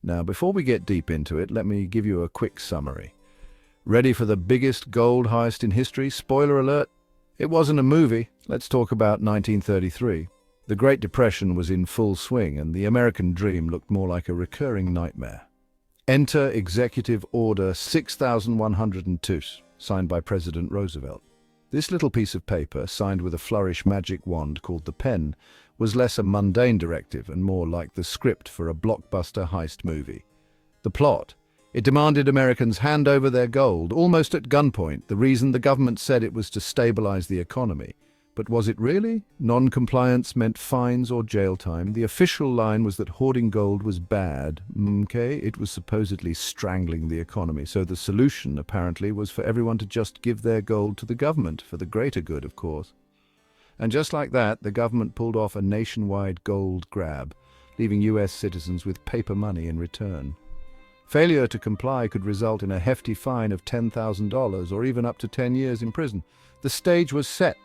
Now, before we get deep into it, let me give you a quick summary. Ready for the biggest gold heist in history? Spoiler alert, it wasn't a movie. Let's talk about 1933. The Great Depression was in full swing, and the American dream looked more like a recurring nightmare. Enter Executive Order 6102, signed by President Roosevelt. This little piece of paper, signed with a flourish magic wand called the pen, was less a mundane directive and more like the script for a blockbuster heist movie. The plot: it demanded Americans hand over their gold, almost at gunpoint. The reason: the government said it was to stabilize the economy. But was it really? Non-compliance meant fines or jail time. The official line was that hoarding gold was bad. Okay, it was supposedly strangling the economy. So the solution, apparently, was for everyone to just give their gold to the government, for the greater good, of course. And just like that, the government pulled off a nationwide gold grab, leaving US citizens with paper money in return. Failure to comply could result in a hefty fine of $10,000 or even up to 10 years in prison. The stage was set,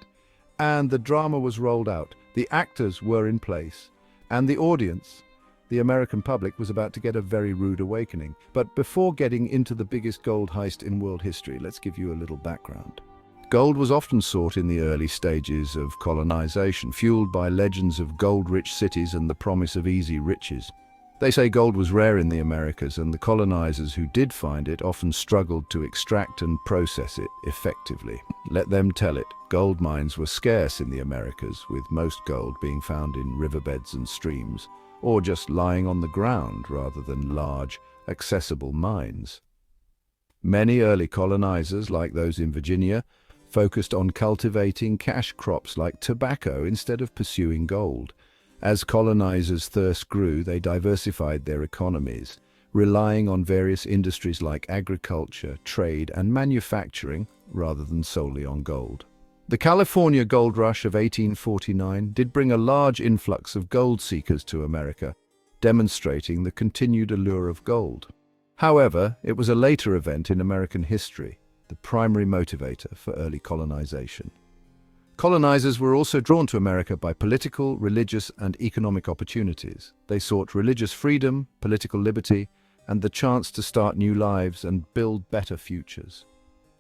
and the drama was rolled out. The actors were in place, and the audience, the American public, was about to get a very rude awakening. But before getting into the biggest gold heist in world history, let's give you a little background. Gold was often sought in the early stages of colonization, fueled by legends of gold-rich cities and the promise of easy riches. They say gold was rare in the Americas, and the colonizers who did find it often struggled to extract and process it effectively. Let them tell it. Gold mines were scarce in the Americas, with most gold being found in riverbeds and streams, or just lying on the ground rather than large, accessible mines. Many early colonizers, like those in Virginia, focused on cultivating cash crops like tobacco instead of pursuing gold. As colonizers' thirst grew, they diversified their economies, relying on various industries like agriculture, trade, and manufacturing, rather than solely on gold. The California gold rush of 1849 did bring a large influx of gold seekers to America, demonstrating the continued allure of gold. However, it was a later event in American history, the primary motivator for early colonization. Colonizers were also drawn to America by political, religious, and economic opportunities. They sought religious freedom, political liberty, and the chance to start new lives and build better futures.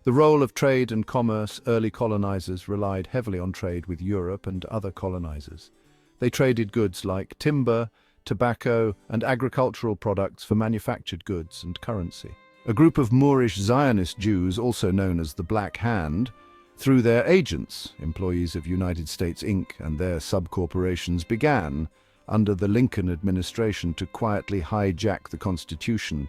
The role of trade and commerce: early colonizers relied heavily on trade with Europe and other colonizers. They traded goods like timber, tobacco, and agricultural products for manufactured goods and currency. A group of Moorish Zionist Jews, also known as the Black Hand, through their agents, employees of United States Inc. and their sub-corporations, began, under the Lincoln administration, to quietly hijack the Constitution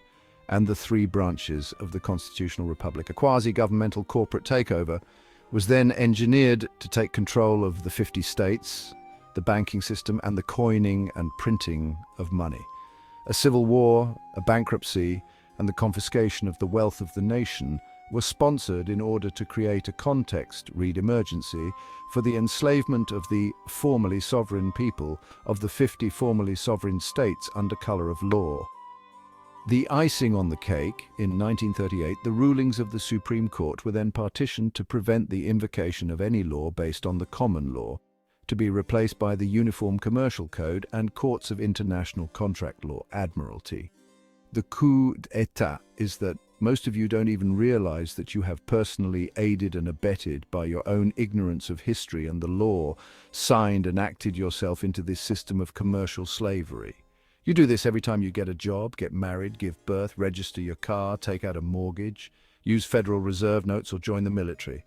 and the three branches of the constitutional republic. A quasi-governmental corporate takeover was then engineered to take control of the 50 states, the banking system, and the coining and printing of money. A civil war, a bankruptcy, and the confiscation of the wealth of the nation were sponsored in order to create a context, read emergency, for the enslavement of the formerly sovereign people of the 50 formerly sovereign states under color of law. The icing on the cake: in 1938, the rulings of the Supreme Court were then partitioned to prevent the invocation of any law based on the common law, to be replaced by the Uniform Commercial Code and Courts of International Contract Law, Admiralty. The coup d'etat is that most of you don't even realize that you have personally aided and abetted, by your own ignorance of history and the law, signed and acted yourself into this system of commercial slavery. You do this every time you get a job, get married, give birth, register your car, take out a mortgage, use Federal Reserve notes, or join the military.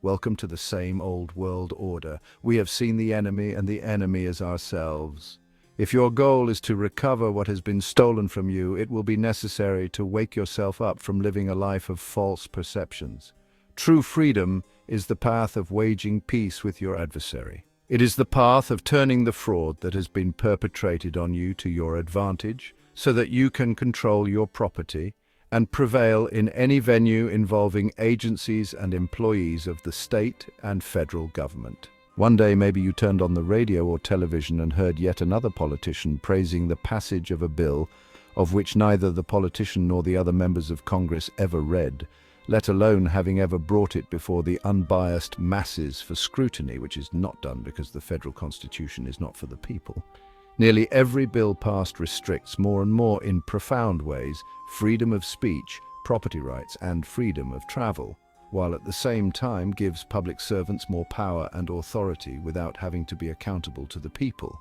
Welcome to the same old world order. We have seen the enemy, and the enemy is ourselves. If your goal is to recover what has been stolen from you, it will be necessary to wake yourself up from living a life of false perceptions. True freedom is the path of waging peace with your adversary. It is the path of turning the fraud that has been perpetrated on you to your advantage, so that you can control your property and prevail in any venue involving agencies and employees of the state and federal government. One day maybe you turned on the radio or television and heard yet another politician praising the passage of a bill of which neither the politician nor the other members of Congress ever read, let alone having ever brought it before the unbiased masses for scrutiny, which is not done because the federal Constitution is not for the people. Nearly every bill passed restricts more and more in profound ways freedom of speech, property rights, and freedom of travel, while at the same time gives public servants more power and authority without having to be accountable to the people.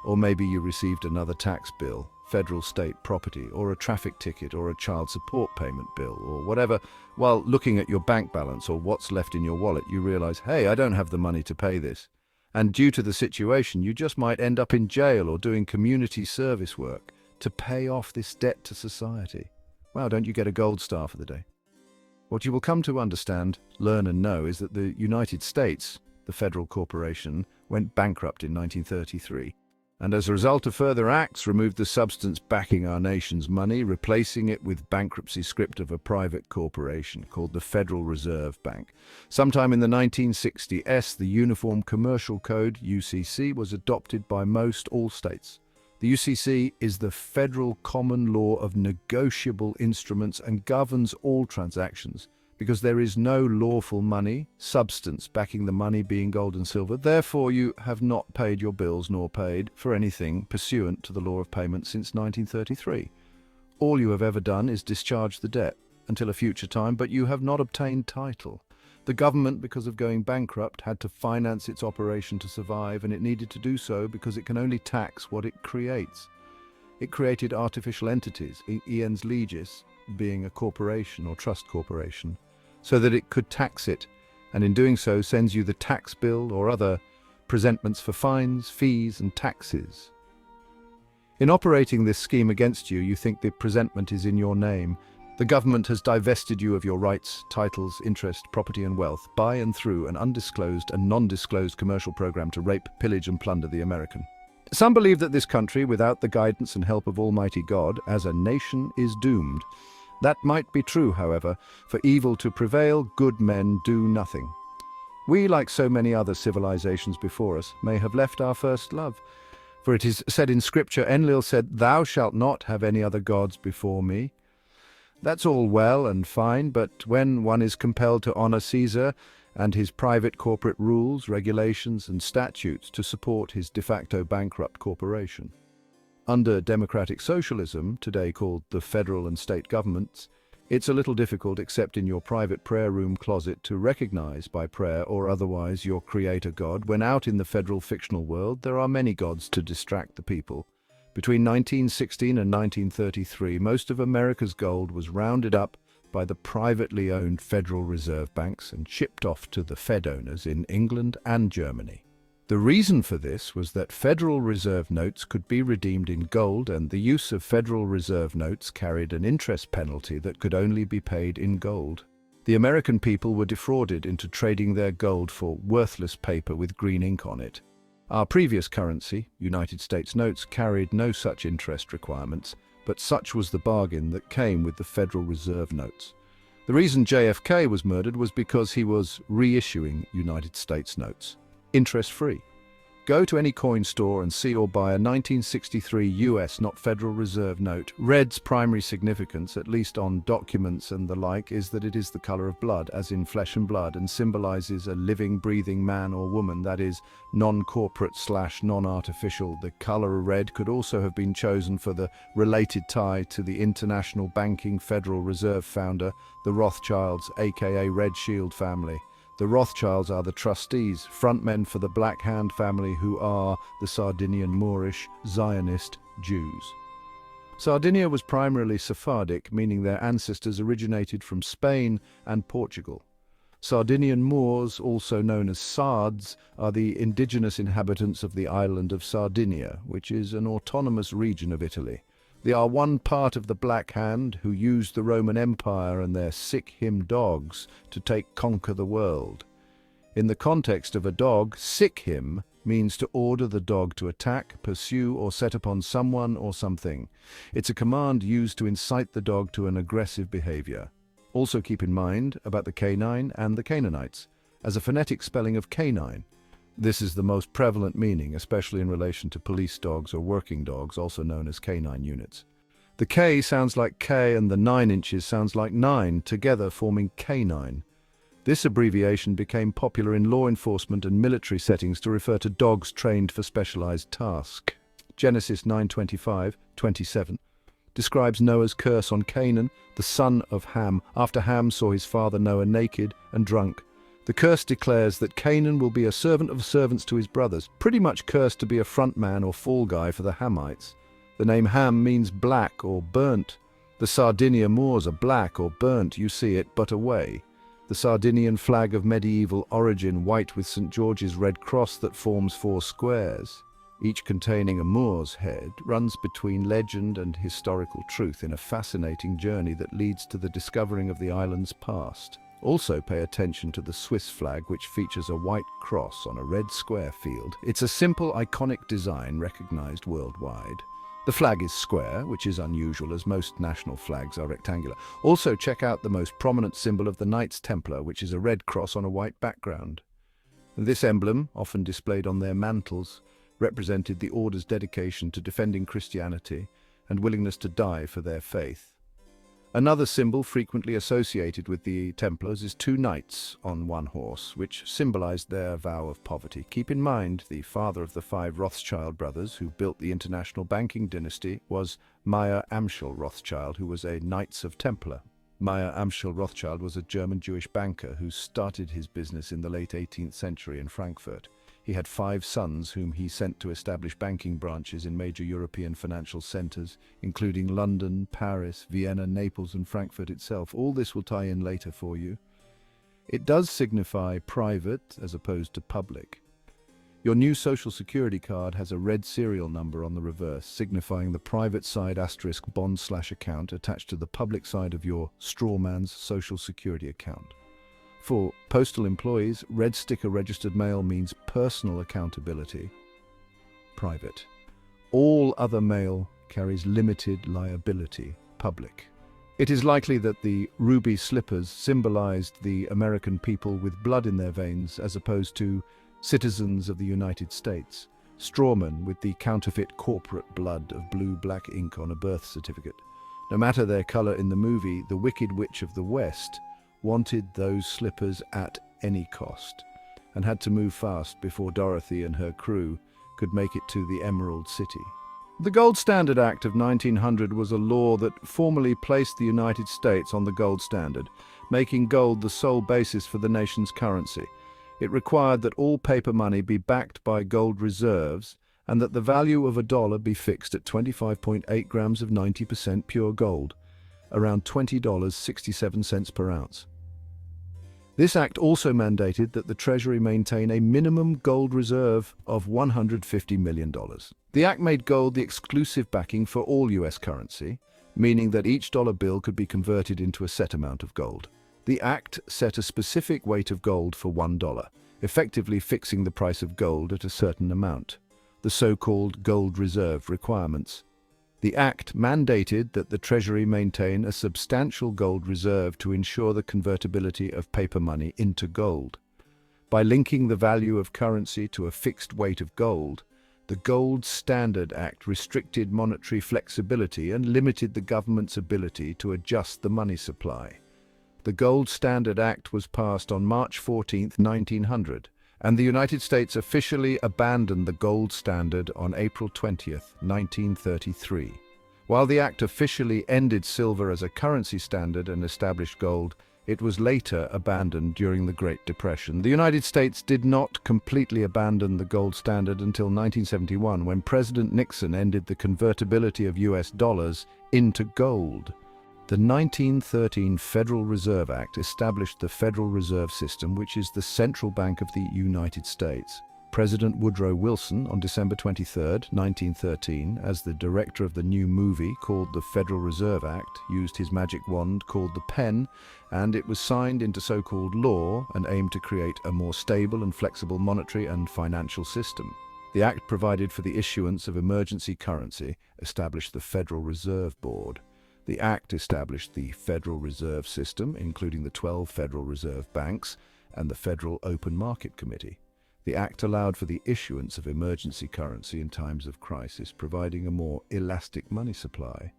Or maybe you received another tax bill, federal state property, or a traffic ticket, or a child support payment bill, or whatever. While looking at your bank balance or what's left in your wallet, you realize, hey, I don't have the money to pay this. And due to the situation, you just might end up in jail or doing community service work to pay off this debt to society. Wow, don't you get a gold star for the day? What you will come to understand, learn and know is that the United States, the federal corporation, went bankrupt in 1933. And as a result of further acts, removed the substance backing our nation's money, replacing it with bankruptcy script of a private corporation called the Federal Reserve Bank. Sometime in the 1960s, the Uniform Commercial Code, UCC, was adopted by most all states. The UCC is the federal common law of negotiable instruments and governs all transactions, because there is no lawful money, substance backing the money being gold and silver. Therefore, you have not paid your bills nor paid for anything pursuant to the law of payment since 1933. All you have ever done is discharge the debt until a future time, but you have not obtained title. The government, because of going bankrupt, had to finance its operation to survive, and it needed to do so because it can only tax what it creates. It created artificial entities, ens legis, being a corporation or trust corporation, so that it could tax it, and in doing so sends you the tax bill or other presentments for fines, fees, and taxes. In operating this scheme against you, you think the presentment is in your name. The government has divested you of your rights, titles, interest, property and wealth by and through an undisclosed and non-disclosed commercial program to rape, pillage and plunder the American. Some believe that this country, without the guidance and help of Almighty God, as a nation is doomed. That might be true, however. For evil to prevail, good men do nothing. We, like so many other civilizations before us, may have left our first love. For it is said in Scripture, Enlil said, "Thou shalt not have any other gods before me." That's all well and fine, but when one is compelled to honor Caesar and his private corporate rules, regulations, and statutes to support his de facto bankrupt corporation. Under democratic socialism, today called the federal and state governments, it's a little difficult except in your private prayer room closet to recognize by prayer or otherwise your creator God, when out in the federal fictional world there are many gods to distract the people. Between 1916 and 1933, most of America's gold was rounded up by the privately owned Federal Reserve banks and shipped off to the Fed owners in England and Germany. The reason for this was that Federal Reserve notes could be redeemed in gold, and the use of Federal Reserve notes carried an interest penalty that could only be paid in gold. The American people were defrauded into trading their gold for worthless paper with green ink on it. Our previous currency, United States notes, carried no such interest requirements, but such was the bargain that came with the Federal Reserve notes. The reason JFK was murdered was because he was reissuing United States notes. Interest-free. Go to any coin store and see or buy a 1963 US, not Federal Reserve note. Red's primary significance, at least on documents and the like, is that it is the color of blood, as in flesh and blood, and symbolizes a living, breathing man or woman, that is, non-corporate / non-artificial. The color red could also have been chosen for the related tie to the international banking Federal Reserve founder, the Rothschilds, aka Red Shield family. The Rothschilds are the trustees, frontmen for the Black Hand family, who are the Sardinian Moorish Zionist Jews. Sardinia was primarily Sephardic, meaning their ancestors originated from Spain and Portugal. Sardinian Moors, also known as Sards, are the indigenous inhabitants of the island of Sardinia, which is an autonomous region of Italy. They are one part of the Black Hand, who used the Roman Empire and their sick him dogs to conquer the world. In the context of a dog, sick him means to order the dog to attack, pursue, or set upon someone or something. It's a command used to incite the dog to an aggressive behavior. Also keep in mind about the canine and the Canaanites, as a phonetic spelling of canine. This is the most prevalent meaning, especially in relation to police dogs or working dogs, also known as canine units. The K sounds like K and the 9 inches sounds like 9, together forming canine. This abbreviation became popular in law enforcement and military settings to refer to dogs trained for specialized tasks. Genesis 9:25-27, describes Noah's curse on Canaan, the son of Ham, after Ham saw his father Noah naked and drunk. The curse declares that Canaan will be a servant of servants to his brothers, pretty much cursed to be a frontman or fall guy for the Hamites. The name Ham means black or burnt. The Sardinia Moors are black or burnt, you see it but away. The Sardinian flag of medieval origin, white with St. George's red cross that forms 4 squares, each containing a Moor's head, runs between legend and historical truth in a fascinating journey that leads to the discovering of the island's past. Also pay attention to the Swiss flag, which features a white cross on a red square field. It's a simple, iconic design recognized worldwide. The flag is square, which is unusual as most national flags are rectangular. Also check out the most prominent symbol of the Knights Templar, which is a red cross on a white background. This emblem, often displayed on their mantles, represented the order's dedication to defending Christianity and willingness to die for their faith. Another symbol frequently associated with the Templars is 2 knights on 1 horse, which symbolized their vow of poverty. Keep in mind, the father of the 5 Rothschild brothers who built the international banking dynasty was Meyer Amschel Rothschild, who was a Knights of Templar. Meyer Amschel Rothschild was a German Jewish banker who started his business in the late 18th century in Frankfurt. He had 5 sons whom he sent to establish banking branches in major European financial centers, including London, Paris, Vienna, Naples, and Frankfurt itself. All this will tie in later for you. It does signify private as opposed to public. Your new Social Security card has a red serial number on the reverse, signifying the private side * bond/account attached to the public side of your strawman's Social Security account. For postal employees, red sticker registered mail means personal accountability, private. All other mail carries limited liability, public. It is likely that the ruby slippers symbolized the American people with blood in their veins as opposed to citizens of the United States, strawmen with the counterfeit corporate blood of blue-black ink on a birth certificate. No matter their color in the movie, the Wicked Witch of the West wanted those slippers at any cost, and had to move fast before Dorothy and her crew could make it to the Emerald City. The Gold Standard Act of 1900 was a law that formally placed the United States on the gold standard, making gold the sole basis for the nation's currency. It required that all paper money be backed by gold reserves and that the value of $1 be fixed at 25.8 grams of 90% pure gold, around $20.67 per ounce. This act also mandated that the Treasury maintain a minimum gold reserve of $150 million. The act made gold the exclusive backing for all U.S. currency, meaning that each dollar bill could be converted into a set amount of gold. The act set a specific weight of gold for $1, effectively fixing the price of gold at a certain amount, the so-called gold reserve requirements. The Act mandated that the Treasury maintain a substantial gold reserve to ensure the convertibility of paper money into gold. By linking the value of currency to a fixed weight of gold, the Gold Standard Act restricted monetary flexibility and limited the government's ability to adjust the money supply. The Gold Standard Act was passed on March 14, 1900, and the United States officially abandoned the gold standard on April 20, 1933. While the act officially ended silver as a currency standard and established gold, it was later abandoned during the Great Depression. The United States did not completely abandon the gold standard until 1971, when President Nixon ended the convertibility of US dollars into gold. The 1913 Federal Reserve Act established the Federal Reserve System, which is the central bank of the United States. President Woodrow Wilson, on December 23, 1913, as the director of the new movie called the Federal Reserve Act, used his magic wand called the pen, and it was signed into so-called law and aimed to create a more stable and flexible monetary and financial system. The act provided for the issuance of emergency currency, established the Federal Reserve Board. The Act established the Federal Reserve System, including the 12 Federal Reserve Banks and the Federal Open Market Committee. The act allowed for the issuance of emergency currency in times of crisis, providing a more elastic money supply.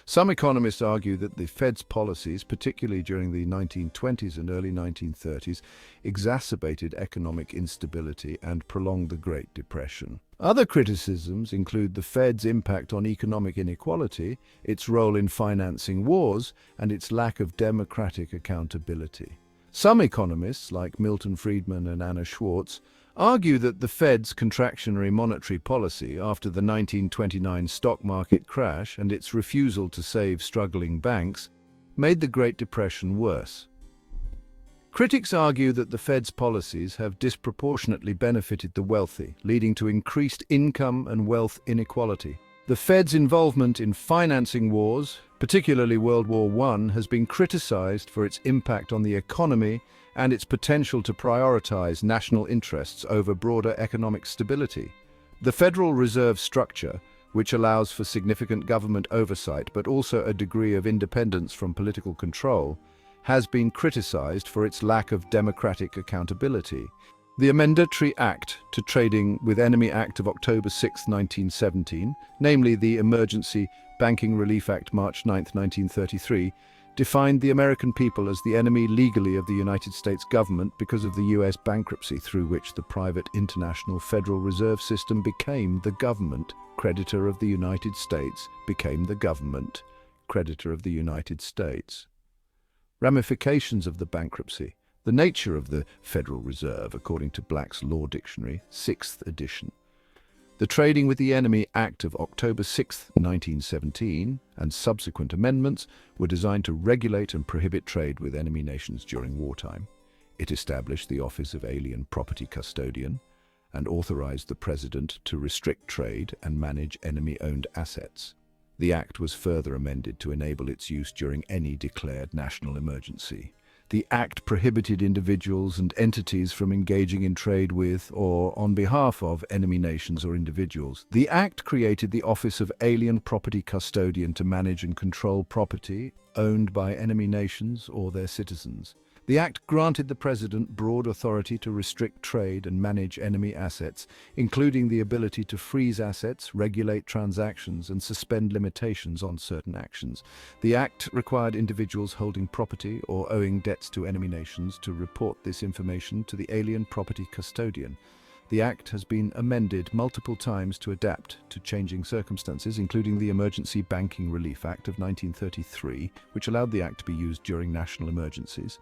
Some economists argue that the Fed's policies, particularly during the 1920s and early 1930s, exacerbated economic instability and prolonged the Great Depression. Other criticisms include the Fed's impact on economic inequality, its role in financing wars, and its lack of democratic accountability. Some economists, like Milton Friedman and Anna Schwartz, argue that the Fed's contractionary monetary policy after the 1929 stock market crash and its refusal to save struggling banks made the Great Depression worse. Critics argue that the Fed's policies have disproportionately benefited the wealthy, leading to increased income and wealth inequality. The Fed's involvement in financing wars, particularly World War I, has been criticized for its impact on the economy and its potential to prioritize national interests over broader economic stability. The Federal Reserve structure, which allows for significant government oversight but also a degree of independence from political control, has been criticized for its lack of democratic accountability. The Amendatory Act to Trading with Enemy Act of October 6, 1917, namely the Emergency Banking Relief Act March 9, 1933, defined the American people as the enemy legally of the United States government because of the U.S. bankruptcy through which the private international Federal Reserve System became the government creditor of the United States, became the government creditor of the United States. Ramifications of the bankruptcy. The nature of the Federal Reserve, according to Black's Law Dictionary, 6th edition. The Trading with the Enemy Act of October 6, 1917, and subsequent amendments were designed to regulate and prohibit trade with enemy nations during wartime. It established the Office of Alien Property Custodian and authorized the President to restrict trade and manage enemy-owned assets. The Act was further amended to enable its use during any declared national emergency. The Act prohibited individuals and entities from engaging in trade with or on behalf of enemy nations or individuals. The Act created the Office of Alien Property Custodian to manage and control property owned by enemy nations or their citizens. The Act granted the President broad authority to restrict trade and manage enemy assets, including the ability to freeze assets, regulate transactions, and suspend limitations on certain actions. The Act required individuals holding property or owing debts to enemy nations to report this information to the Alien Property Custodian. The Act has been amended multiple times to adapt to changing circumstances, including the Emergency Banking Relief Act of 1933, which allowed the Act to be used during national emergencies.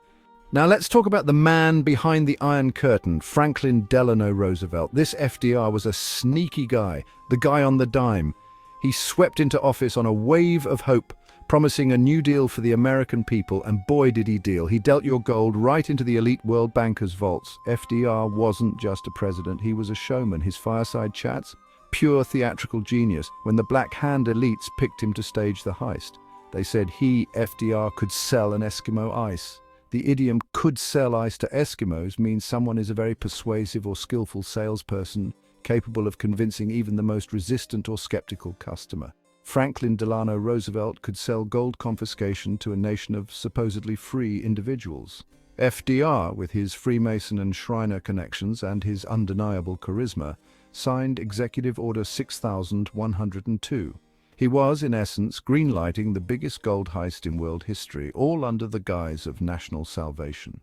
Now let's talk about the man behind the Iron Curtain, Franklin Delano Roosevelt. This FDR was a sneaky guy, the guy on the dime. He swept into office on a wave of hope, promising a new deal for the American people, and boy did he deal. He dealt your gold right into the elite world bankers' vaults. FDR wasn't just a president, he was a showman. His fireside chats, pure theatrical genius. When the Black Hand elites picked him to stage the heist, they said he, FDR, could sell an Eskimo ice. The idiom "could sell ice to Eskimos" means someone is a very persuasive or skillful salesperson, capable of convincing even the most resistant or skeptical customer. Franklin Delano Roosevelt could sell gold confiscation to a nation of supposedly free individuals. FDR, with his Freemason and Shriner connections and his undeniable charisma, signed Executive Order 6102. He was, in essence, greenlighting the biggest gold heist in world history, all under the guise of national salvation.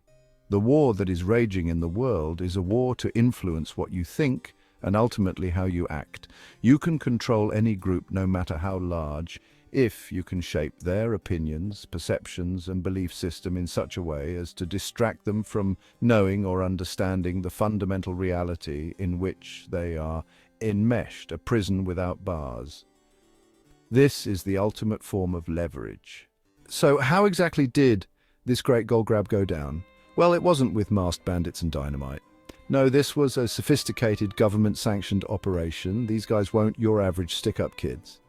The war that is raging in the world is a war to influence what you think and ultimately how you act. You can control any group, no matter how large, if you can shape their opinions, perceptions, and belief system in such a way as to distract them from knowing or understanding the fundamental reality in which they are enmeshed, a prison without bars. This is the ultimate form of leverage. So how exactly did this great gold grab go down? Well, it wasn't with masked bandits and dynamite. No, this was a sophisticated government-sanctioned operation. These guys weren't your average stick-up kids.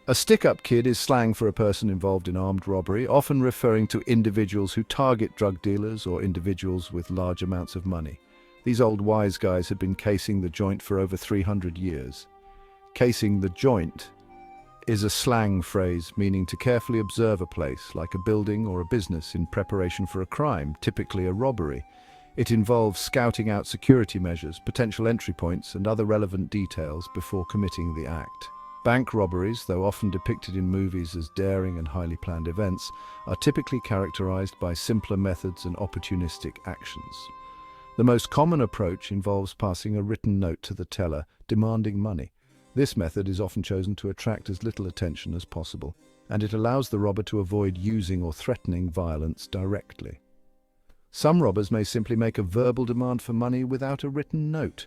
A stick-up kid is slang for a person involved in armed robbery, often referring to individuals who target drug dealers or individuals with large amounts of money. These old wise guys had been casing the joint for over 300 years. Casing the joint is a slang phrase meaning to carefully observe a place, like a building or a business, in preparation for a crime, typically a robbery. It involves scouting out security measures, potential entry points, and other relevant details before committing the act. Bank robberies, though often depicted in movies as daring and highly planned events, are typically characterized by simpler methods and opportunistic actions. The most common approach involves passing a written note to the teller demanding money. This method is often chosen to attract as little attention as possible, and it allows the robber to avoid using or threatening violence directly. Some robbers may simply make a verbal demand for money without a written note.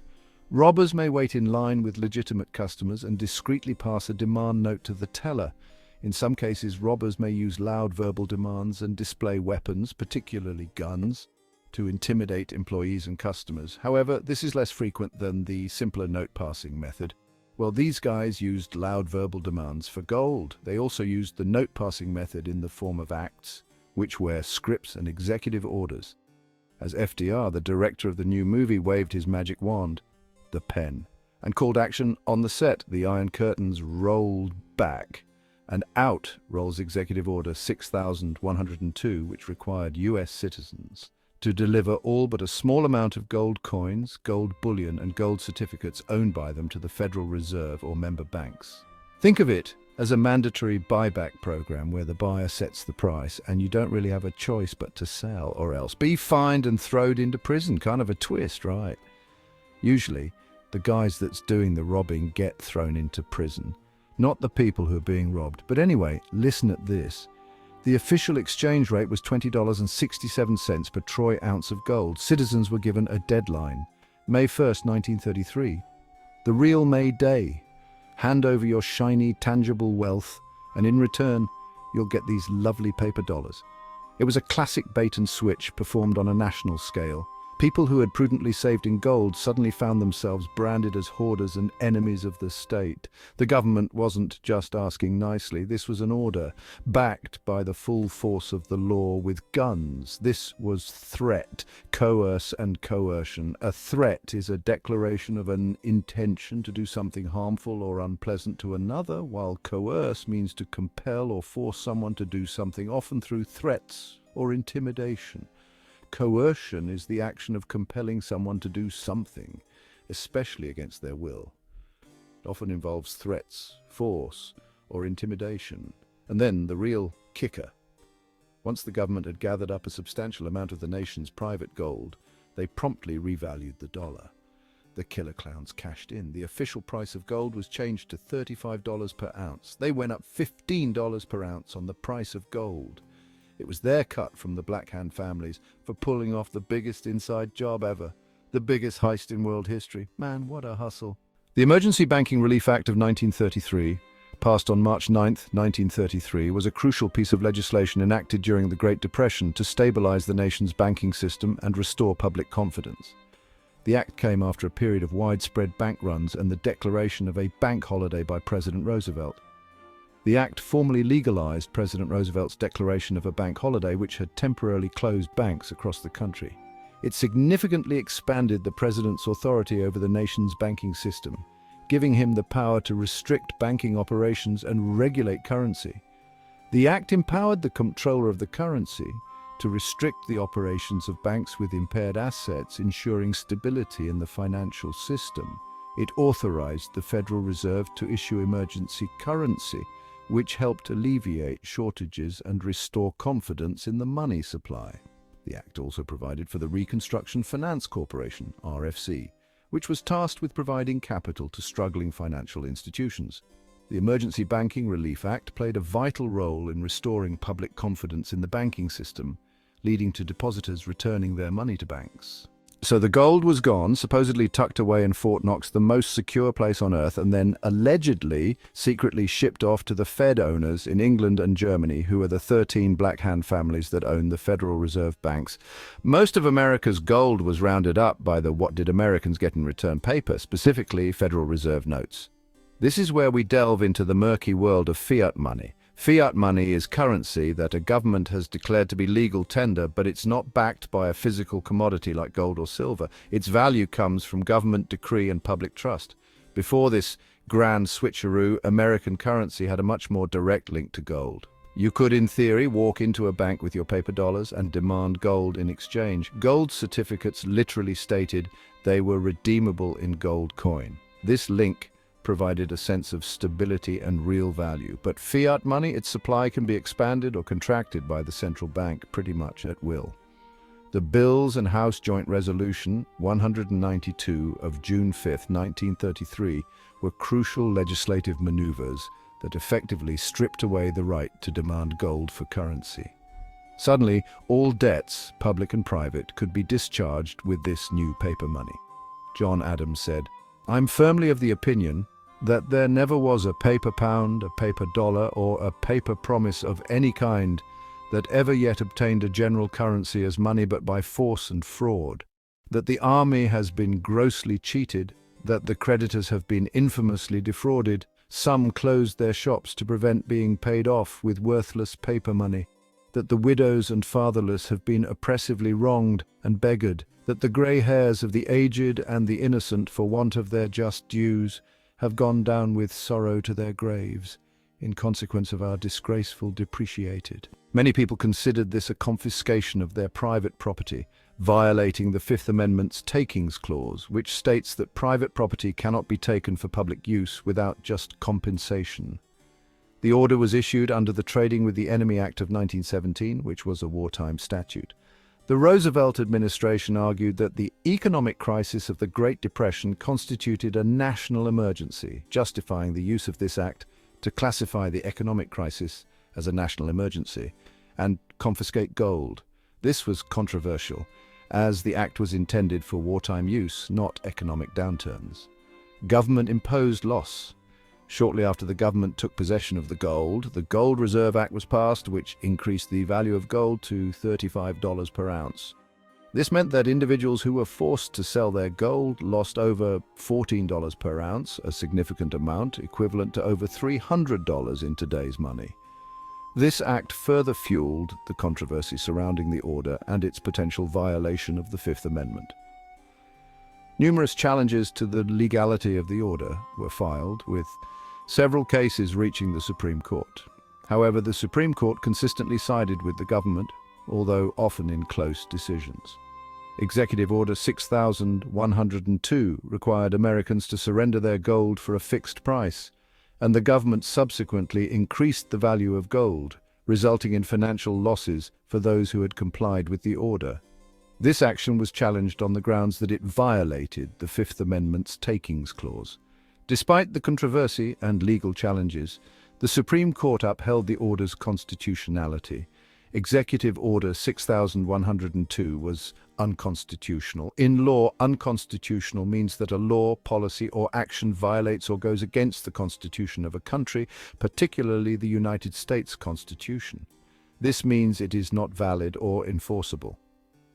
Robbers may wait in line with legitimate customers and discreetly pass a demand note to the teller. In some cases, robbers may use loud verbal demands and display weapons, particularly guns, to intimidate employees and customers. However, this is less frequent than the simpler note-passing method. Well, these guys used loud verbal demands for gold. They also used the note-passing method in the form of acts, which were scripts and executive orders. As FDR, the director of the new movie, waved his magic wand, the pen, and called action on the set, the Iron Curtains rolled back, and out rolls Executive Order 6102, which required US citizens to deliver all but a small amount of gold coins, gold bullion, and gold certificates owned by them to the Federal Reserve or member banks. Think of it as a mandatory buyback program where the buyer sets the price and you don't really have a choice but to sell or else be fined and thrown into prison. Kind of a twist, right? Usually, the guys that's doing the robbing get thrown into prison, not the people who are being robbed. But anyway, listen at this. The official exchange rate was $20.67 per troy ounce of gold. Citizens were given a deadline, May 1st, 1933. The real May Day. Hand over your shiny, tangible wealth, and in return, you'll get these lovely paper dollars. It was a classic bait and switch performed on a national scale. People who had prudently saved in gold suddenly found themselves branded as hoarders and enemies of the state. The government wasn't just asking nicely. This was an order, backed by the full force of the law with guns. This was threat, coerce and coercion. A threat is a declaration of an intention to do something harmful or unpleasant to another, while coerce means to compel or force someone to do something, often through threats or intimidation. Coercion is the action of compelling someone to do something, especially against their will. It often involves threats, force, or intimidation. And then the real kicker. Once the government had gathered up a substantial amount of the nation's private gold, they promptly revalued the dollar. The killer clowns cashed in. The official price of gold was changed to $35 per ounce. They went up $15 per ounce on the price of gold. It was their cut from the Black Hand families for pulling off the biggest inside job ever, the biggest heist in world history. Man, what a hustle. The Emergency Banking Relief Act of 1933, passed on March 9, 1933, was a crucial piece of legislation enacted during the Great Depression to stabilize the nation's banking system and restore public confidence. The act came after a period of widespread bank runs and the declaration of a bank holiday by President Roosevelt. The act formally legalized President Roosevelt's declaration of a bank holiday, which had temporarily closed banks across the country. It significantly expanded the president's authority over the nation's banking system, giving him the power to restrict banking operations and regulate currency. The act empowered the comptroller of the currency to restrict the operations of banks with impaired assets, ensuring stability in the financial system. It authorized the Federal Reserve to issue emergency currency, which helped alleviate shortages and restore confidence in the money supply. The Act also provided for the Reconstruction Finance Corporation, RFC, which was tasked with providing capital to struggling financial institutions. The Emergency Banking Relief Act played a vital role in restoring public confidence in the banking system, leading to depositors returning their money to banks. So the gold was gone, supposedly tucked away in Fort Knox, the most secure place on earth, and then allegedly secretly shipped off to the Fed owners in England and Germany, who are the 13 Black Hand families that own the Federal Reserve banks. Most of America's gold was rounded up by the what did Americans get in return paper, specifically Federal Reserve notes. This is where we delve into the murky world of fiat money. Fiat money is currency that a government has declared to be legal tender, but it's not backed by a physical commodity like gold or silver. Its value comes from government decree and public trust. Before this grand switcheroo, American currency had a much more direct link to gold. You could, in theory, walk into a bank with your paper dollars and demand gold in exchange. Gold certificates literally stated they were redeemable in gold coin. This link provided a sense of stability and real value. But fiat money, its supply can be expanded or contracted by the central bank pretty much at will. The Bills and House Joint Resolution 192 of June 5, 1933 were crucial legislative maneuvers that effectively stripped away the right to demand gold for currency. Suddenly, all debts, public and private, could be discharged with this new paper money. John Adams said, "I'm firmly of the opinion that there never was a paper pound, a paper dollar, or a paper promise of any kind that ever yet obtained a general currency as money but by force and fraud, that the army has been grossly cheated, that the creditors have been infamously defrauded, some closed their shops to prevent being paid off with worthless paper money, that the widows and fatherless have been oppressively wronged and beggared, that the grey hairs of the aged and the innocent, for want of their just dues, have gone down with sorrow to their graves, in consequence of our disgraceful depreciated." Many people considered this a confiscation of their private property, violating the Fifth Amendment's takings clause, which states that private property cannot be taken for public use without just compensation. The order was issued under the Trading with the Enemy Act of 1917, which was a wartime statute. The Roosevelt administration argued that the economic crisis of the Great Depression constituted a national emergency, justifying the use of this act to classify the economic crisis as a national emergency and confiscate gold. This was controversial, as the act was intended for wartime use, not economic downturns. Government imposed loss. Shortly after the government took possession of the Gold Reserve Act was passed, which increased the value of gold to $35 per ounce. This meant that individuals who were forced to sell their gold lost over $14 per ounce, a significant amount equivalent to over $300 in today's money. This act further fueled the controversy surrounding the order and its potential violation of the Fifth Amendment. Numerous challenges to the legality of the order were filed, with several cases reaching the Supreme Court. However, the Supreme Court consistently sided with the government, although often in close decisions. Executive Order 6102 required Americans to surrender their gold for a fixed price, and the government subsequently increased the value of gold, resulting in financial losses for those who had complied with the order. This action was challenged on the grounds that it violated the Fifth Amendment's takings clause. Despite the controversy and legal challenges, the Supreme Court upheld the order's constitutionality. Executive Order 6102 was unconstitutional. In law, unconstitutional means that a law, policy, or action violates or goes against the Constitution of a country, particularly the United States Constitution. This means it is not valid or enforceable.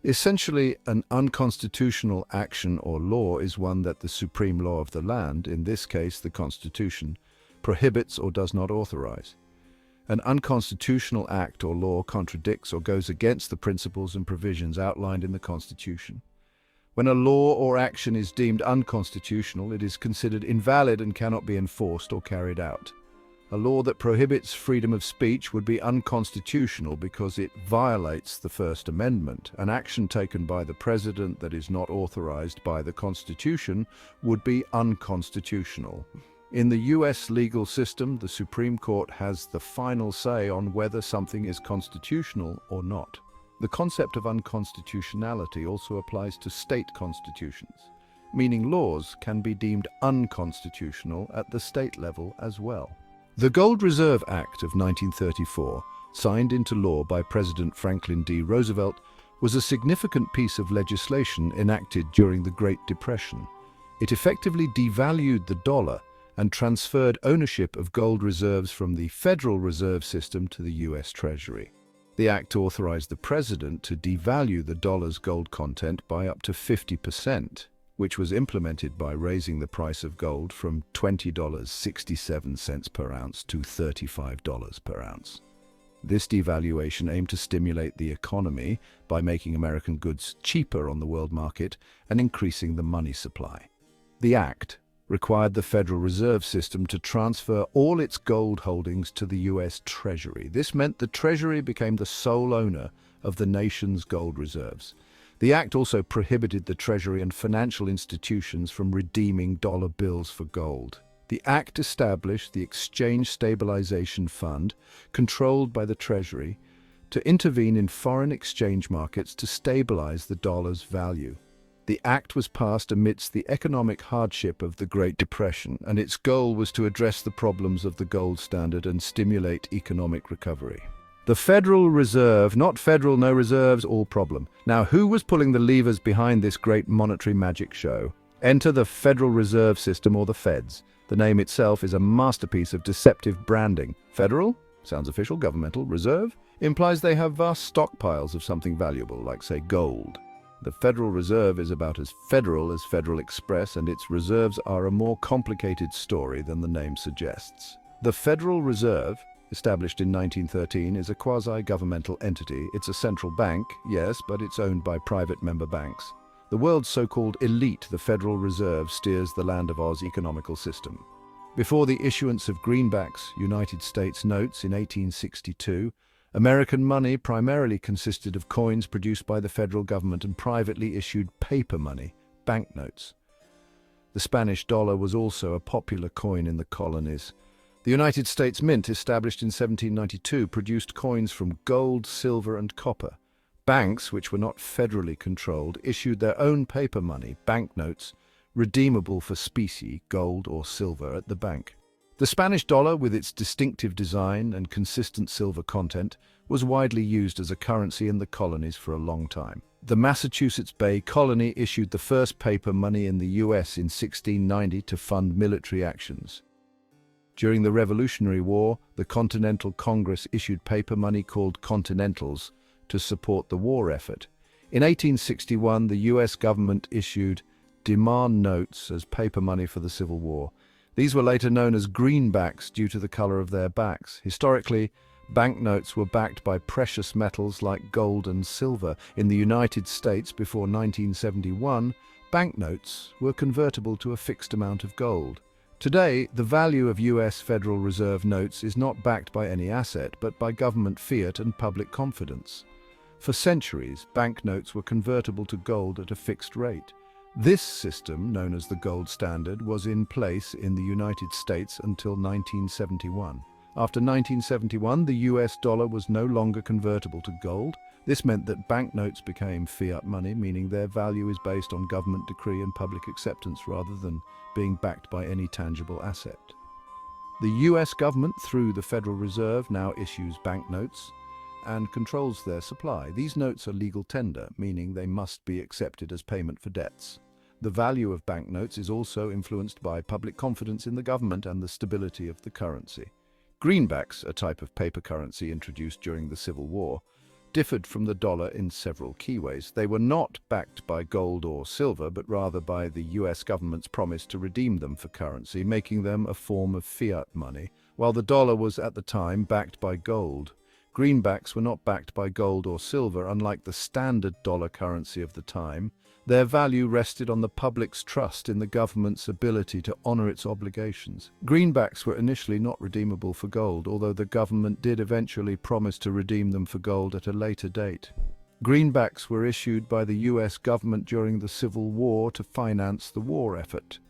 Essentially, an unconstitutional action or law is one that the supreme law of the land, in this case the Constitution, prohibits or does not authorize. An unconstitutional act or law contradicts or goes against the principles and provisions outlined in the Constitution. When a law or action is deemed unconstitutional, it is considered invalid and cannot be enforced or carried out. A law that prohibits freedom of speech would be unconstitutional because it violates the First Amendment. An action taken by the President that is not authorized by the Constitution would be unconstitutional. In the U.S. legal system, the Supreme Court has the final say on whether something is constitutional or not. The concept of unconstitutionality also applies to state constitutions, meaning laws can be deemed unconstitutional at the state level as well. The Gold Reserve Act of 1934, signed into law by President Franklin D. Roosevelt, was a significant piece of legislation enacted during the Great Depression. It effectively devalued the dollar and transferred ownership of gold reserves from the Federal Reserve System to the U.S. Treasury. The act authorized the president to devalue the dollar's gold content by up to 50%, which was implemented by raising the price of gold from $20.67 per ounce to $35 per ounce. This devaluation aimed to stimulate the economy by making American goods cheaper on the world market and increasing the money supply. The act, required the Federal Reserve System to transfer all its gold holdings to the U.S. Treasury. This meant the Treasury became the sole owner of the nation's gold reserves. The act also prohibited the Treasury and financial institutions from redeeming dollar bills for gold. The act established the Exchange Stabilization Fund, controlled by the Treasury, to intervene in foreign exchange markets to stabilize the dollar's value. The act was passed amidst the economic hardship of the Great Depression, and its goal was to address the problems of the gold standard and stimulate economic recovery. The Federal Reserve, not federal, no reserves, all problem. Now, who was pulling the levers behind this great monetary magic show? Enter the Federal Reserve System, or the Feds. The name itself is a masterpiece of deceptive branding. Federal? Sounds official, governmental. Reserve? Implies they have vast stockpiles of something valuable, like, say, gold. The Federal Reserve is about as federal as Federal Express, and its reserves are a more complicated story than the name suggests. The Federal Reserve, established in 1913, is a quasi-governmental entity. It's a central bank, yes, but it's owned by private member banks. The world's so-called elite, the Federal Reserve, steers the Land of Oz economical system. Before the issuance of Greenbacks, United States notes in 1862, American money primarily consisted of coins produced by the federal government and privately issued paper money, banknotes. The Spanish dollar was also a popular coin in the colonies. The United States Mint, established in 1792, produced coins from gold, silver, and copper. Banks, which were not federally controlled, issued their own paper money, banknotes, redeemable for specie, gold or silver, at the bank. The Spanish dollar, with its distinctive design and consistent silver content, was widely used as a currency in the colonies for a long time. The Massachusetts Bay Colony issued the first paper money in the U.S. in 1690 to fund military actions. During the Revolutionary War, the Continental Congress issued paper money called Continentals to support the war effort. In 1861, the U.S. government issued demand notes as paper money for the Civil War. These were later known as Greenbacks due to the color of their backs. Historically, banknotes were backed by precious metals like gold and silver. In the United States, before 1971, banknotes were convertible to a fixed amount of gold. Today, the value of U.S. Federal Reserve notes is not backed by any asset, but by government fiat and public confidence. For centuries, banknotes were convertible to gold at a fixed rate. This system, known as the gold standard, was in place in the United States until 1971. After 1971, the US dollar was no longer convertible to gold. This meant that banknotes became fiat money, meaning their value is based on government decree and public acceptance rather than being backed by any tangible asset. The US government, through the Federal Reserve, now issues banknotes and controls their supply. These notes are legal tender, meaning they must be accepted as payment for debts. The value of banknotes is also influenced by public confidence in the government and the stability of the currency. Greenbacks, a type of paper currency introduced during the Civil War, differed from the dollar in several key ways. They were not backed by gold or silver, but rather by the US government's promise to redeem them for currency, making them a form of fiat money, while the dollar was at the time backed by gold. Greenbacks were not backed by gold or silver, unlike the standard dollar currency of the time. Their value rested on the public's trust in the government's ability to honor its obligations. Greenbacks were initially not redeemable for gold, although the government did eventually promise to redeem them for gold at a later date. Greenbacks were issued by the US government during the Civil War to finance the war effort.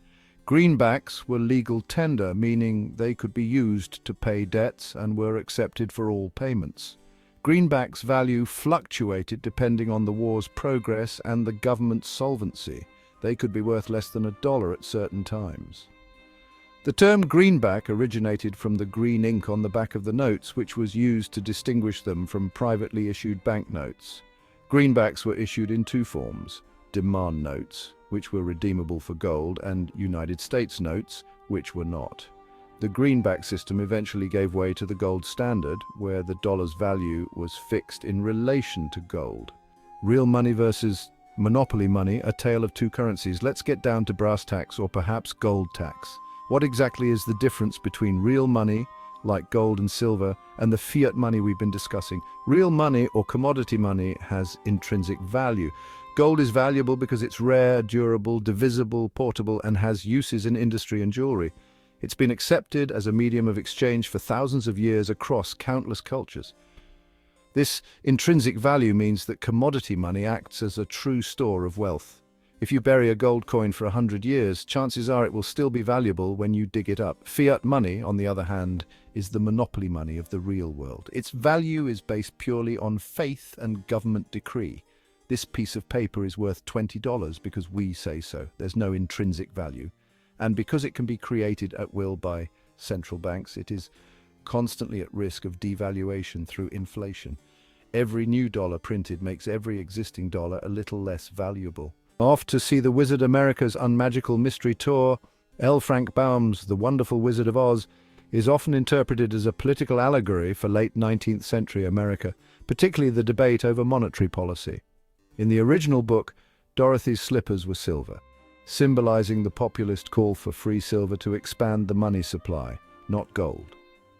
Greenbacks were legal tender, meaning they could be used to pay debts and were accepted for all payments. Greenbacks' value fluctuated depending on the war's progress and the government's solvency. They could be worth less than $1 at certain times. The term greenback originated from the green ink on the back of the notes, which was used to distinguish them from privately issued banknotes. Greenbacks were issued in two forms: demand notes, which were redeemable for gold, and United States notes, which were not. The greenback system eventually gave way to the gold standard, where the dollar's value was fixed in relation to gold. Real money versus monopoly money, a tale of two currencies. Let's get down to brass tacks, or perhaps gold tax. What exactly is the difference between real money, like gold and silver, and the fiat money we've been discussing? Real money, or commodity money, has intrinsic value. Gold is valuable because it's rare, durable, divisible, portable, and has uses in industry and jewelry. It's been accepted as a medium of exchange for thousands of years across countless cultures. This intrinsic value means that commodity money acts as a true store of wealth. If you bury a gold coin for 100 years, chances are it will still be valuable when you dig it up. Fiat money, on the other hand, is the monopoly money of the real world. Its value is based purely on faith and government decree. This piece of paper is worth $20 because we say so. There's no intrinsic value. And because it can be created at will by central banks, it is constantly at risk of devaluation through inflation. Every new dollar printed makes every existing dollar a little less valuable. Off to see the Wizard America's Unmagical mystery tour, L. Frank Baum's The Wonderful Wizard of Oz is often interpreted as a political allegory for late 19th century America, particularly the debate over monetary policy. In the original book, Dorothy's slippers were silver, symbolizing the populist call for free silver to expand the money supply, not gold.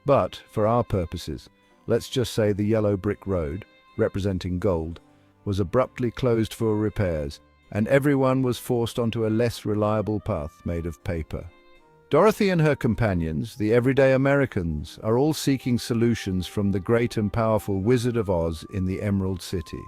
But, for our purposes, let's just say the yellow brick road, representing gold, was abruptly closed for repairs, and everyone was forced onto a less reliable path made of paper. Dorothy and her companions, the everyday Americans, are all seeking solutions from the great and powerful Wizard of Oz in the Emerald City.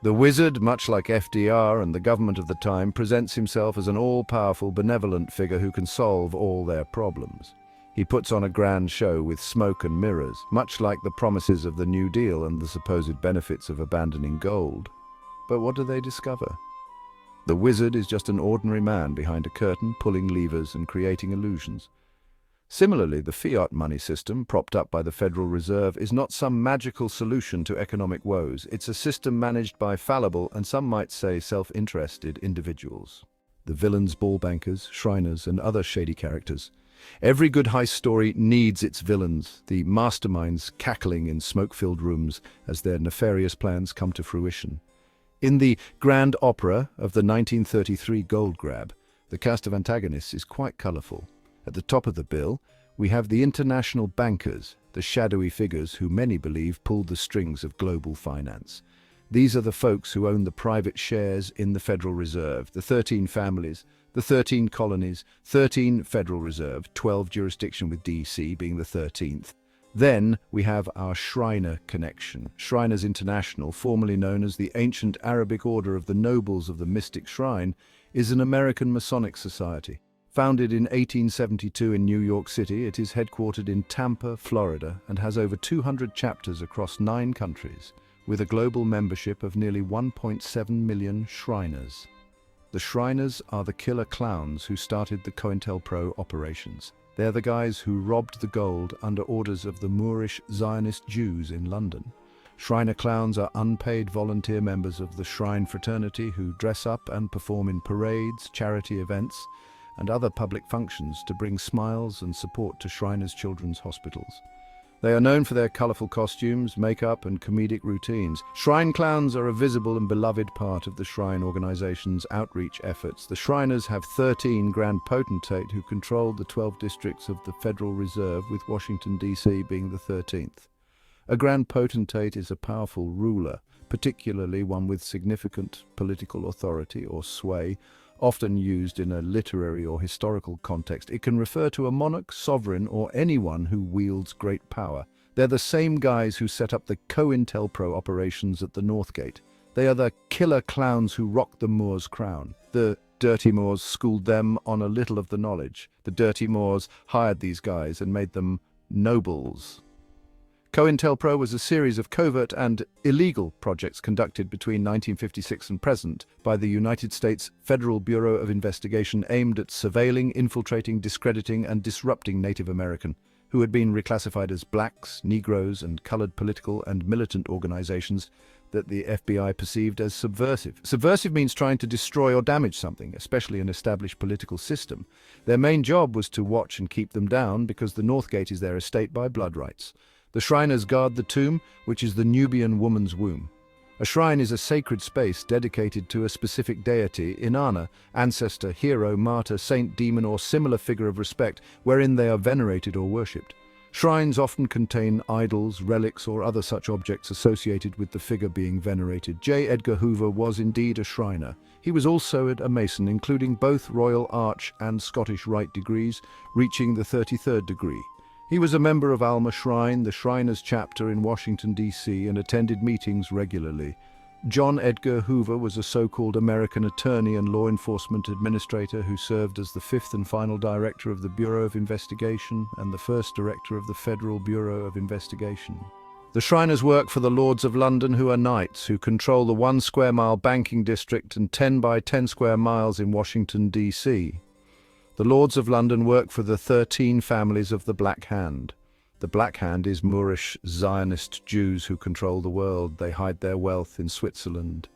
The wizard, much like FDR and the government of the time, presents himself as an all-powerful, benevolent figure who can solve all their problems. He puts on a grand show with smoke and mirrors, much like the promises of the New Deal and the supposed benefits of abandoning gold. But what do they discover? The wizard is just an ordinary man behind a curtain, pulling levers and creating illusions. Similarly, the fiat money system, propped up by the Federal Reserve, is not some magical solution to economic woes. It's a system managed by fallible and some might say self-interested individuals. The villains, ball bankers, Shriners, and other shady characters. Every good heist story needs its villains, the masterminds cackling in smoke-filled rooms as their nefarious plans come to fruition. In the grand opera of the 1933 gold grab, the cast of antagonists is quite colourful. At the top of the bill, we have the international bankers, the shadowy figures who many believe pulled the strings of global finance. These are the folks who own the private shares in the Federal Reserve, the 13 families, the 13 colonies, 13 Federal Reserve, 12 jurisdiction with DC being the 13th. Then we have our Shriner connection. Shriners International, formerly known as the Ancient Arabic Order of the Nobles of the Mystic Shrine, is an American Masonic society. Founded in 1872 in New York City, it is headquartered in Tampa, Florida, and has over 200 chapters across 9 countries, with a global membership of nearly 1.7 million Shriners. The Shriners are the killer clowns who started the COINTELPRO operations. They're the guys who robbed the gold under orders of the Moorish Zionist Jews in London. Shriner clowns are unpaid volunteer members of the Shrine fraternity who dress up and perform in parades, charity events, and other public functions to bring smiles and support to Shriners Children's Hospitals. They are known for their colourful costumes, makeup, and comedic routines. Shrine clowns are a visible and beloved part of the Shrine organization's outreach efforts. The Shriners have 13 Grand Potentate who control the 12 districts of the Federal Reserve, with Washington, D.C. being the 13th. A Grand Potentate is a powerful ruler, particularly one with significant political authority or sway, often used in a literary or historical context. It can refer to a monarch, sovereign, or anyone who wields great power. They're the same guys who set up the COINTELPRO operations at the North Gate. They are the killer clowns who rocked the Moor's crown. The dirty Moors schooled them on a little of the knowledge. The dirty Moors hired these guys and made them nobles. COINTELPRO was a series of covert and illegal projects conducted between 1956 and present by the United States Federal Bureau of Investigation aimed at surveilling, infiltrating, discrediting, and disrupting Native American, who had been reclassified as blacks, Negroes, and colored political and militant organizations that the FBI perceived as subversive. Subversive means trying to destroy or damage something, especially an established political system. Their main job was to watch and keep them down because the North Gate is their estate by blood rights. The Shriners guard the tomb, which is the Nubian woman's womb. A shrine is a sacred space dedicated to a specific deity, inanna, ancestor, hero, martyr, saint, demon, or similar figure of respect, wherein they are venerated or worshipped. Shrines often contain idols, relics, or other such objects associated with the figure being venerated. J. Edgar Hoover was indeed a Shriner. He was also a Mason, including both Royal Arch and Scottish Rite degrees, reaching the 33rd degree. He was a member of Alma Shrine, the Shriners chapter in Washington, D.C., and attended meetings regularly. John Edgar Hoover was a so-called American attorney and law enforcement administrator who served as the fifth and final director of the Bureau of Investigation and the first director of the Federal Bureau of Investigation. The Shriners work for the Lords of London, who are knights, who control the 1 square mile banking district and 10 by 10 square miles in Washington, D.C. The Lords of London work for the 13 families of the Black Hand. The Black Hand is Moorish Zionist Jews who control the world. They hide their wealth in Switzerland.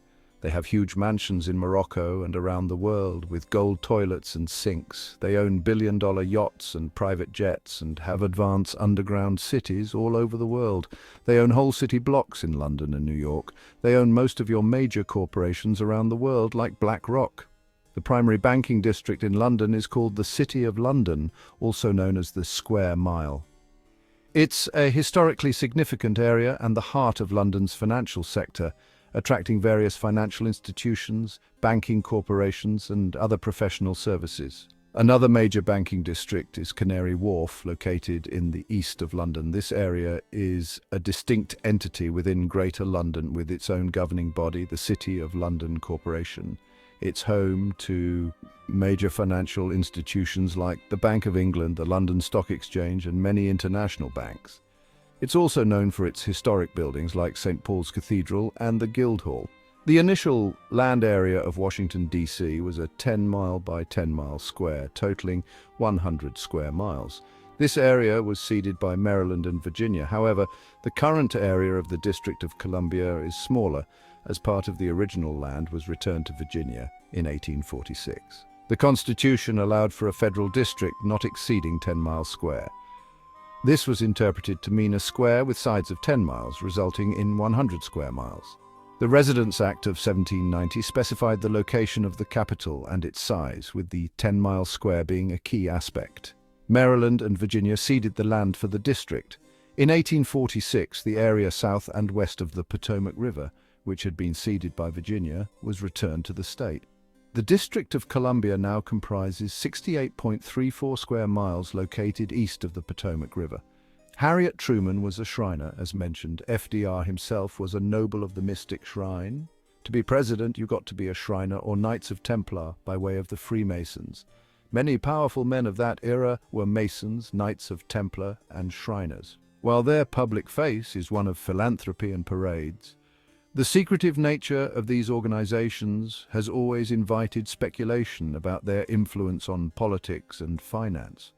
They have huge mansions in Morocco and around the world with gold toilets and sinks. They own billion-dollar yachts and private jets and have advanced underground cities all over the world. They own whole city blocks in London and New York. They own most of your major corporations around the world, like BlackRock. The primary banking district in London is called the City of London, also known as the Square Mile. It's a historically significant area and the heart of London's financial sector, attracting various financial institutions, banking corporations, and other professional services. Another major banking district is Canary Wharf, located in the east of London. This area is a distinct entity within Greater London with its own governing body, the City of London Corporation. It's home to major financial institutions like the Bank of England, the London Stock Exchange, and many international banks. It's also known for its historic buildings like St. Paul's Cathedral and the Guildhall. The initial land area of Washington, D.C. was a 10-mile by 10-mile square, totaling 100 square miles. This area was ceded by Maryland and Virginia. However, the current area of the District of Columbia is smaller, as part of the original land was returned to Virginia in 1846. The Constitution allowed for a federal district not exceeding 10 miles square. This was interpreted to mean a square with sides of 10 miles, resulting in 100 square miles. The Residence Act of 1790 specified the location of the capital and its size, with the 10-mile square being a key aspect. Maryland and Virginia ceded the land for the district. In 1846, the area south and west of the Potomac River, which had been ceded by Virginia, was returned to the state. The District of Columbia now comprises 68.34 square miles located east of the Potomac River. Harriet Truman was a Shriner, as mentioned. FDR himself was a noble of the Mystic Shrine. To be president, you got to be a Shriner or Knights of Templar by way of the Freemasons. Many powerful men of that era were Masons, Knights of Templar, and Shriners. While their public face is one of philanthropy and parades, the secretive nature of these organizations has always invited speculation about their influence on politics and finance.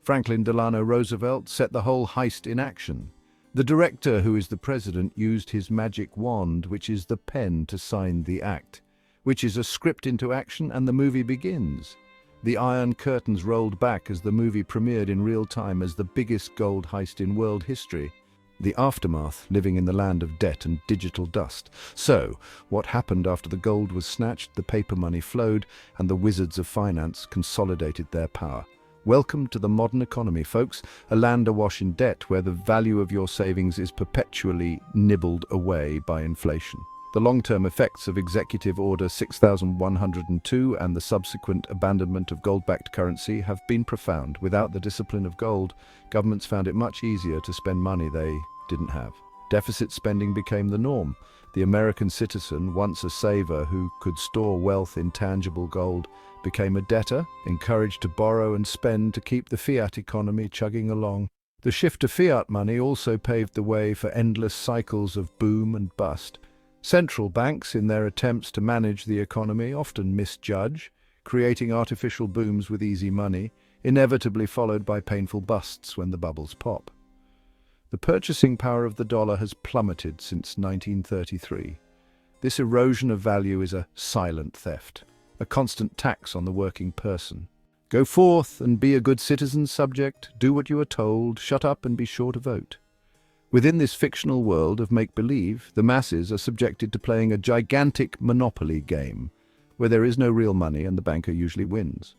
Franklin Delano Roosevelt set the whole heist in action. The director, who is the president, used his magic wand, which is the pen, to sign the act, which is a script into action, and the movie begins. The Iron Curtains rolled back as the movie premiered in real time as the biggest gold heist in world history. The aftermath, living in the land of debt and digital dust. So, what happened after the gold was snatched, the paper money flowed, and the wizards of finance consolidated their power? Welcome to the modern economy, folks, a land awash in debt where the value of your savings is perpetually nibbled away by inflation. The long-term effects of Executive Order 6102 and the subsequent abandonment of gold-backed currency have been profound. Without the discipline of gold, governments found it much easier to spend money they didn't have. Deficit spending became the norm. The American citizen, once a saver who could store wealth in tangible gold, became a debtor, encouraged to borrow and spend to keep the fiat economy chugging along. The shift to fiat money also paved the way for endless cycles of boom and bust. Central banks, in their attempts to manage the economy, often misjudge, creating artificial booms with easy money, inevitably followed by painful busts when the bubbles pop. The purchasing power of the dollar has plummeted since 1933. This erosion of value is a silent theft, a constant tax on the working person. Go forth and be a good citizen, subject, do what you are told, shut up and be sure to vote. Within this fictional world of make-believe, the masses are subjected to playing a gigantic monopoly game, where there is no real money and the banker usually wins.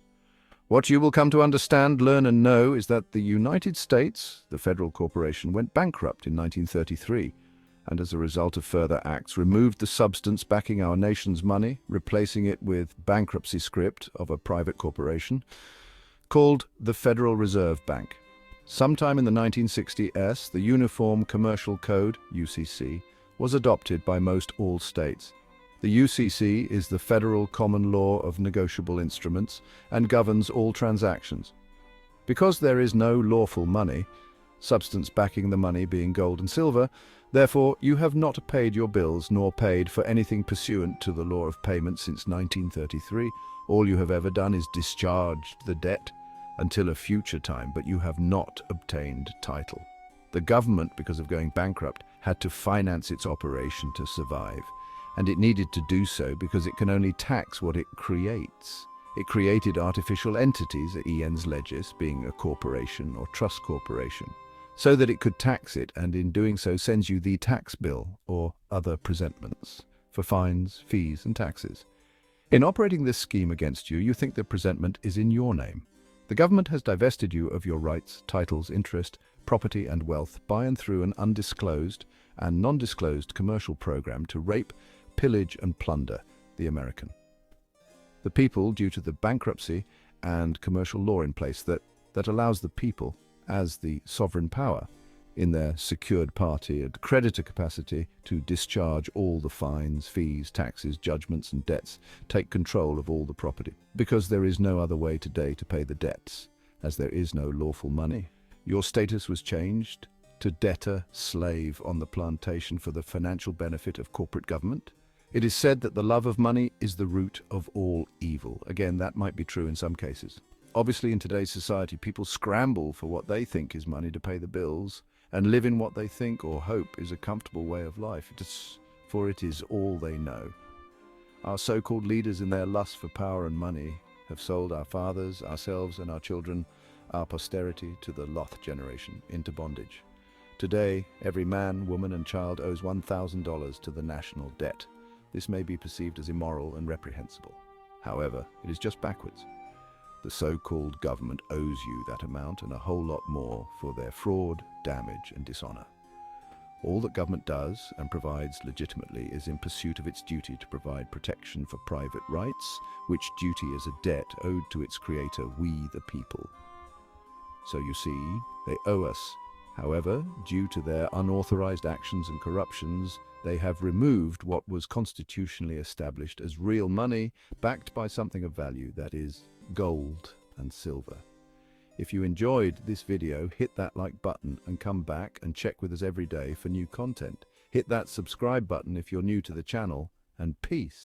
What you will come to understand, learn and know is that the United States, the federal corporation, went bankrupt in 1933, and as a result of further acts removed the substance backing our nation's money, replacing it with bankruptcy script of a private corporation called the Federal Reserve Bank. Sometime in the 1960s, the Uniform Commercial Code, UCC, was adopted by most all states. The UCC is the federal common law of negotiable instruments and governs all transactions. Because there is no lawful money, substance backing the money being gold and silver, therefore you have not paid your bills nor paid for anything pursuant to the law of payment since 1933. All you have ever done is discharged the debt until a future time, but you have not obtained title. The government, because of going bankrupt, had to finance its operation to survive, and it needed to do so because it can only tax what it creates. It created artificial entities, ens legis, being a corporation or trust corporation, so that it could tax it, and in doing so sends you the tax bill or other presentments for fines, fees and taxes. In operating this scheme against you, you think the presentment is in your name. The government has divested you of your rights, titles, interest, property and wealth by and through an undisclosed and non-disclosed commercial program to rape, pillage and plunder the American. The people, due to the bankruptcy and commercial law in place that allows the people, as the sovereign power, in their secured party and creditor capacity to discharge all the fines, fees, taxes, judgments and debts, take control of all the property. Because there is no other way today to pay the debts, as there is no lawful money, your status was changed to debtor slave on the plantation for the financial benefit of corporate government. It is said that the love of money is the root of all evil. Again, that might be true in some cases. Obviously, in today's society, people scramble for what they think is money to pay the bills and live in what they think or hope is a comfortable way of life, for it is all they know. Our so-called leaders, in their lust for power and money, have sold our fathers, ourselves and our children, our posterity, to the Loth generation, into bondage. Today, every man, woman and child owes $1,000 to the national debt. This may be perceived as immoral and reprehensible. However, it is just backwards. The so-called government owes you that amount and a whole lot more for their fraud, damage and dishonor. All that government does and provides legitimately is in pursuit of its duty to provide protection for private rights, which duty is a debt owed to its creator, we the people. So you see, they owe us. However, due to their unauthorized actions and corruptions, they have removed what was constitutionally established as real money, backed by something of value, that is, gold and silver. If you enjoyed this video, hit that like button and come back and check with us every day for new content. Hit that subscribe button if you're new to the channel, and peace.